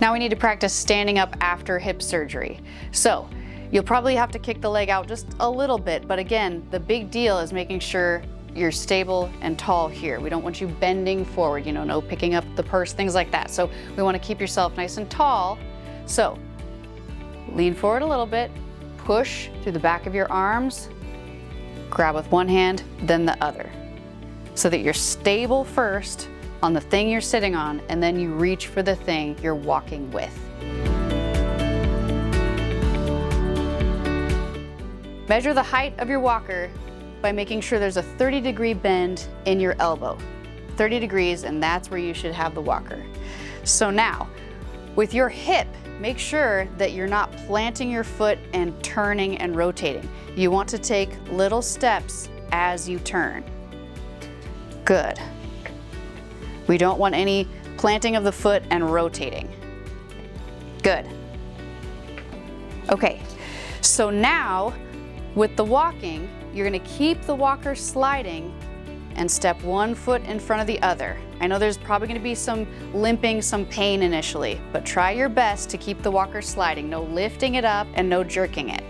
Now we need to practice standing up after hip surgery. So you'll probably have to kick the leg out just a little bit, but again, the big deal is making sure you're stable and tall here. We don't want you bending forward, no picking up the purse, things like that. So we want to keep yourself nice and tall. So lean forward a little bit, push through the back of your arms, grab with one hand, then the other, so that you're stable first on the thing you're sitting on, and then you reach for the thing you're walking with. Measure the height of your walker by making sure there's a 30-degree bend in your elbow. 30 degrees, and that's where you should have the walker. So now, with your hip, make sure that you're not planting your foot and turning and rotating. You want to take little steps as you turn. Good. We don't want any planting of the foot and rotating. Good. Okay, so now with the walking, you're going to keep the walker sliding and step one foot in front of the other. I know there's probably going to be some limping, some pain initially, but try your best to keep the walker sliding. No lifting it up and no jerking it.